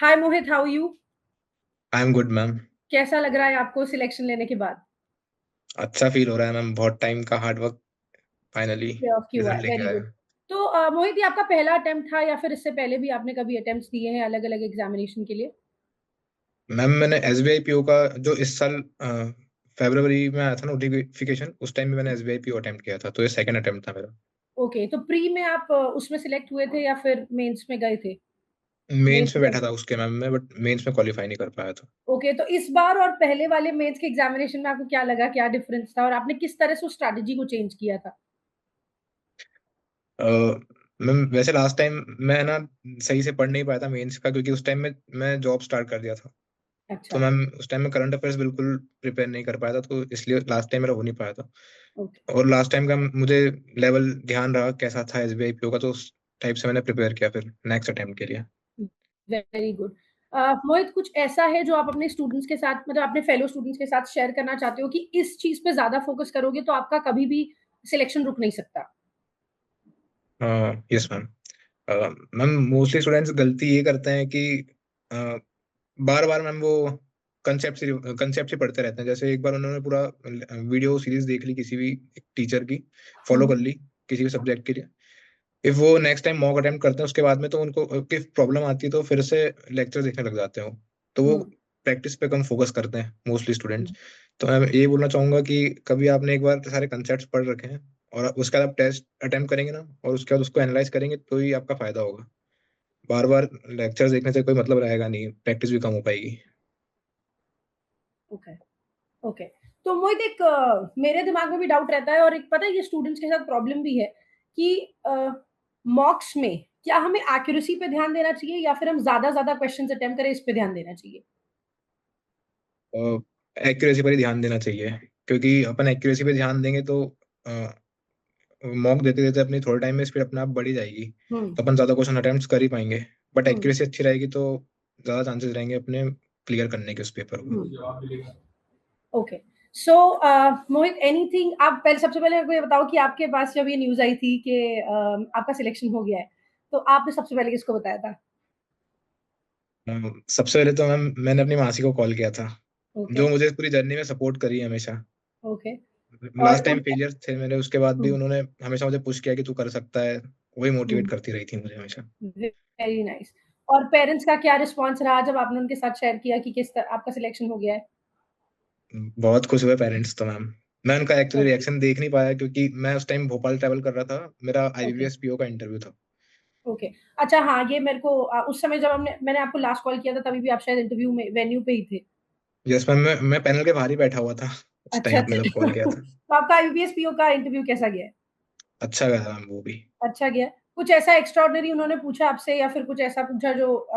Hi Mohit, how you? I am good ma'am. कैसा लग रहा है आपको सिलेक्शन लेने के बाद? अच्छा फील हो रहा है मैम, बहुत टाइम का हार्ड वर्क फाइनली ऑफ क्यों है, रिजल्ट लेके वेरी गुड। आया। तो मोहित, ये आपका पहला अटेम्प्ट था या फिर इससे पहले भी आपने कभी अटेम्प्ट्स दिए हैं अलग अलग एग्जामिनेशन के लिए? मैम मैंने एसबीआई पीओ का जो इस साल फरवरी में आया था नोटिफिकेशन, उस टाइम में मैंने एसबीआई पीओ अटेम्प्ट किया था, तो ये सेकंड अटेम्प्ट था मेरा। ओके, तो प्री में आप उसमें सिलेक्ट हुए थे या फिर मेंस में गए थे? मेंस मेंस में में। बैठा था उसके मैम में, बट मेंस में क्वालिफाई नहीं कर पाया था। ओके, तो इस बार और पहले वाले मेंस के एग्जामिनेशन में आपको क्या लगा, क्या डिफरेंस था और आपने किस तरह से उस स्ट्रैटेजी को चेंज किया था? अ, मैम वैसे लास्ट टाइम मैं ना सही से पढ़ नहीं पाया था मेंस का, क्योंकि उस टाइम में मैं जॉब स्टार्ट कर दिया था। तो अच्छा। मैम उस टाइम में करंट अफेयर्स बिल्कुल प्रिपेयर नहीं कर पाया था, तो इसलिए लास्ट टाइम मेरा हो नहीं पाया था। ओके। और लास्ट टाइम का मुझे लेवल ध्यान रहा कैसा था एसबीआई पीओ का, तो उस टाइप से मैंने प्रिपेयर किया फिर नेक्स्ट अटेम्प्ट के लिए। Very good. मोहित, कुछ ऐसा है जो आप अपने स्टूडेंट्स के साथ, मतलब अपने फेलो स्टूडेंट्स के साथ शेयर करना चाहते हो कि इस चीज पे ज्यादा फोकस करोगे तो आपका कभी भी सिलेक्शन रुक नहीं सकता? Yes ma'am. Ma'am mostly students गलती ये करते हैं कि बार बार मैम वो कंसेप्ट ही पढ़ते रहते हैं। जैसे एक बार उन्होंने पूरा वीडियो सीरीज देख ली किसी भी टीचर की, फॉलो कर हम्म। ली किसी भी सब्जेक्ट के लिए। इफ वो नेक्स्ट टाइम मॉक अटेम्प्ट करते हैं उसके बाद में, तो उनको की प्रॉब्लम आती है तो फिर से लेक्चर देखने लग जाते हैं वो। तो वो हम्म। प्रैक्टिस पे कम फोकस करते हैं मोस्टली स्टूडेंट्स। हम्म। तो मैं ये बोलना चाहूंगा कि कभी आपने एक बार सारे कंसेप्ट पढ़ रखे हैं और उसके बाद आप टेस्ट अटेम्प्ट करेंगे ना, और उसके बाद उसको एनालाइज करेंगे, तो ही आपका फायदा होगा। बार बार लेक्चर देखने से कोई मतलब रहेगा नहीं, प्रैक्टिस भी कम हो पाएगी। ओके। ओके। तो मोहित, एक मेरे दिमाग में भी डाउट रहता है और एक पता है ये स्टूडेंट्स के साथ प्रॉब्लम भी है कि मॉक्स में क्या हमें एक्यूरेसी पे ध्यान देना चाहिए या फिर हम ज्यादा ज्यादा क्वेश्चंस अटेम्प्ट करें, इस पे ध्यान देना चाहिए? एक्यूरेसी पर ही ध्यान देना चाहिए, क्योंकि अपन एक्यूरेसी पे ध्यान देंगे तो मॉक देते देते अपनी थोड़े टाइम में स्पीड अपने आप बढ़ी जाएगी। हम्म। तो अपन ज्यादा क्वेश्चन अटेम्प्ट कर ही पाएंगे। But hmm. एक्यूरेसी अच्छी रहेगी तो ज्यादा चांसेस रहेंगे अपने क्लियर करने के उस पेपर को। ओके। सो मोहित, एनीथिंग, आप पहले सबसे पहले मेरे को ये बताओ कि आपके पास जब ये न्यूज आई थी कि आपका सिलेक्शन हो गया है, तो आपने सबसे पहले किसको बताया था? सबसे पहले तो मैम मैंने अपनी मासी को कॉल किया था, ओके। जो मुझे पूरी जर्नी में सपोर्ट करी है हमेशा। ओके। और लास्ट टाइम फेलियर थे मेरे, उसके बाद भी उन्होंने हमेशा मुझे पुश किया कि तू कर सकता है। वही मोटिवेट करती रही थी मुझे हमेशा। Very nice. और पेरेंट्स का क्या रिस्पॉन्स रहा जब आपने उनके साथ शेयर किया कि किस तरह आपका सिलेक्शन हो गया है? बहुत खुश हुए पेरेंट्स तो मैम। मैं उनका एक्चुअली ओके। रिएक्शन देख नहीं पाया, क्योंकि मैं उस टाइम भोपाल ट्रैवल कर रहा था, मेरा ओके। आईबीपीएस पीओ का इंटरव्यू था। ओके। अच्छा, हाँ, ये मेरे को उस समय जब मैंने आपको लास्ट कॉल किया था तभी भी आप शायद इंटरव्यू में वेन्यू पे ही थे। यस मैम, मैं पैनल के बाहर ही बैठा हुआ था उस अच्छा, टाइम आपने जब अच्छा। कॉल किया था। तो आपका आईबीपीएस पीओ का इंटरव्यू कैसा गया है? अच्छा गया मैम वो भी। अच्छा गया। कुछ ऐसा एक्स्ट्राऑर्डिनरी उन्होंने पूछा आपसे या फिर कुछ ऐसा पूछा जो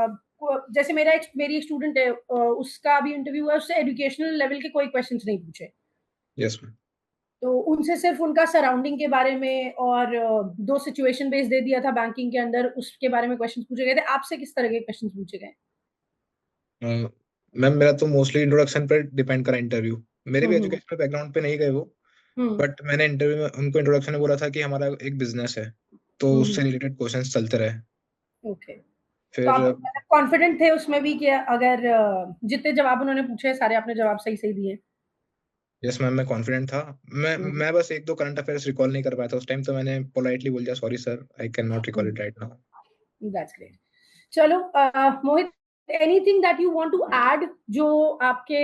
जैसे मेरी एक स्टूडेंट है, उसका भी इंटरव्यू हुआ, उससे एजुकेशनल लेवल के कोई क्वेश्चंस नहीं पूछे। Yes ma'am. तो उनसे सिर्फ उनका सराउंडिंग के बारे में और दो सिचुएशन बेस दे दिया था बैंकिंग के अंदर, उसके बारे में क्वेश्चंस पूछे गए थे। आपसे किस तरह के क्वेश्चंस पूछे गए? मैम मेरा तो मोस्टली इंट्रोडक्शन पर डिपेंड करा इंटरव्यू। मेरे भी हम्म। एजुकेशनल बैकग्राउंड पे नहीं गए वो। हम्म। बट मैंने इंटरव्यू में उनको इंट्रोडक्शन में बोला था कि हमारा एक बिजनेस है, तो हम्म। उससे रिलेटेड क्वेश्चंस चलते रहे। ओके। तो फिर आप कॉन्फिडेंट थे उसमें भी कि अगर जितने जवाब उन्होंने पूछे सारे आपने जवाब सही सही दिए? यस मैम, मैं कॉन्फिडेंट था। मैं बस एक दो करंट अफेयर्स रिकॉल नहीं कर पाया था उस टाइम, तो मैंने पोलाइटली बोल दिया sorry sir, I can not recall it right now. That's great. चलो, Mohit, anything that you want to add जो आपके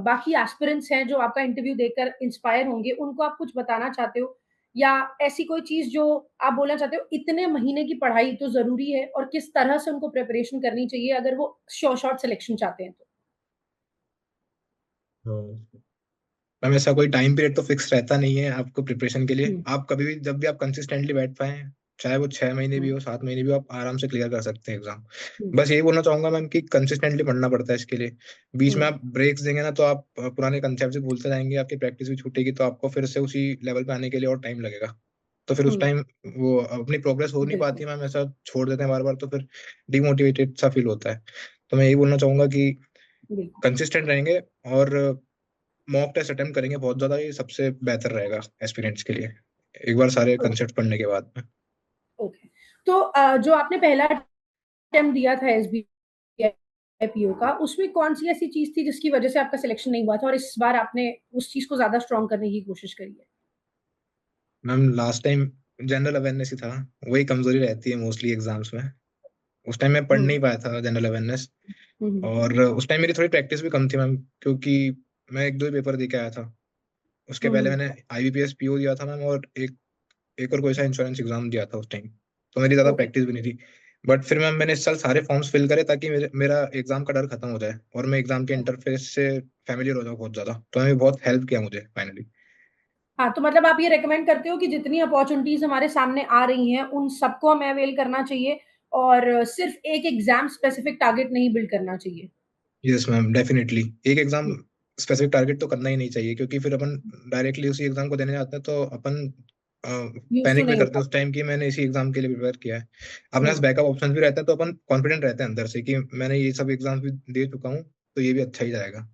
बाकी एस्पिरेंट्स हैं जो आपका इंटरव्यू देकर इंस्पायर होंगे, उनको आप कुछ बताना चाहते हो? या ऐसी कोई चीज जो आप बोलना चाहते हो, इतने महीने की पढ़ाई तो जरूरी है और किस तरह से उनको प्रिपरेशन करनी चाहिए अगर वो शॉर्ट सिलेक्शन चाहते हैं तो? मैम ऐसा कोई टाइम पीरियड तो फिक्स रहता नहीं है आपको प्रिपरेशन के लिए। हम्म। आप कभी भी जब भी आप कंसिस्टेंटली बैठ पाए, चाहे वो 6 महीने भी हम्म। हो 7 महीने भी हो, आप आराम से क्लियर कर सकते हैं एग्जाम। हम्म। बस यही बोलना चाहूंगा मैम कि कंसिस्टेंटली पढ़ना पड़ता है इसके लिए। बीच में हम्म। आप ब्रेक्स देंगे ना, तो आप पुराने कंसेप्ट भी भूलते जाएंगे, आपकी प्रैक्टिस भी छूटेगी, तो आपको फिर से उसी लेवल पे आने के लिए और टाइम लगेगा। तो फिर उस हम्म। टाइम वो अपनी प्रोग्रेस हो नहीं बिल्कुल। पाती मैम, ऐसा छोड़ देते हैं बार बार, तो फिर डिमोटिवेटेड सा फील होता है। तो मैं यही बोलना चाहूंगा कि बिल्कुल। कंसिस्टेंट रहेंगे और मॉक टेस्ट अटेम्प्ट करेंगे बहुत ज्यादा, ये सबसे बेहतर रहेगा एस्पिरेंट्स के लिए, एक बार सारे कंसेप्ट पढ़ने के बाद में। ओके। तो जो आपने पहला अटेम्प्ट दिया था एसबीआई पीओ का, उसमें कौन-सी ऐसी चीज़ थी जिसकी वजह से आपका सिलेक्शन नहीं हुआ था और इस बार आपने उस चीज़ को ज़्यादा स्ट्रॉन्ग करने की कोशिश करी है? Ma'am last time general awareness ही था, वही कमजोरी रहती है मोस्टली एग्जाम्स में। उस टाइम मैं पढ़ हुँ। नहीं पाया था जनरल अवेयरनेस, हुँ, हुँ। और उस टाइम मेरी थोड़ी प्रैक्टिस भी कम थी मैम, क्योंकि मैं एक दो ही पेपर दे के आया था। उसके हुँ, पहले हुँ। मैंने आईबीपीएस पीओ दिया था मैम, और एक और कोई सा इंश्योरेंस एग्जाम दिया था उस टाइम, तो मेरी ज्यादा ओके, प्रैक्टिस भी नहीं थी। बट फिर मैम मैंने इस साल सारे फॉर्म्स फिल करे ताकि मेरा एग्जाम का डर खत्म हो जाए और मैं एग्जाम के ओके। इंटरफेस से फैमिलियर हो जाऊँ बहुत ज्यादा, तो हमें बहुत हेल्प किया मुझे फाइनली। हाँ, तो मतलब आप ये रिकमेंड करते हो कि जितनी अपॉर्च्युनिटीज़ हमारे सामने आ रही हैं, उन सबको हमें अवेल करना चाहिए और सिर्फ़ एक एग्ज़ाम स्पेसिफिक टारगेट नहीं बिल्ड करना चाहिए। Yes ma'am, definitely. एक एग्जाम हुँ, स्पेसिफिक टारगेट तो करना ही नहीं चाहिए, क्योंकि फिर अपन डायरेक्टली उसी एग्जाम को देने जाते हैं तो अपन यूज़ टू पैनिक भी नहीं हो करते हैं उस पाते। टाइम कि मैंने इसी एग्जाम के लिए प्रिपेयर किया है। अपने पास हुँ, बैकअप ऑप्शन भी रहते हैं, तो अपन कॉन्फिडेंट रहते हैं अंदर से कि मैंने ये सब एग्जाम भी दे चुका हूँ, तो ये भी अच्छा ही जाएगा।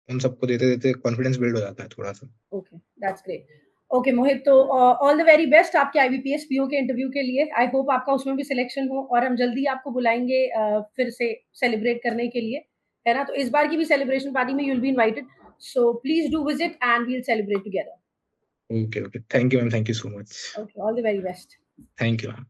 उन सबको देते देते कॉन्फिडेंस बिल्ड हो जाता है थोड़ा सा। Okay, that's great. ओके मोहित, तो ऑल द वेरी बेस्ट आपके आईबीपीएस पीओ के इंटरव्यू के लिए। आई होप आपका उसमें भी सिलेक्शन हो और हम जल्दी आपको बुलाएँगे फिर से सेलिब्रेट करने के लिए, है ना? तो इस बार की भी सेलिब्रेशन पार्टी में you will be invited, so please do visit and we will celebrate together. Okay okay, thank you ma'am, thank you so much. Okay, all the very best. Thank you ma'am.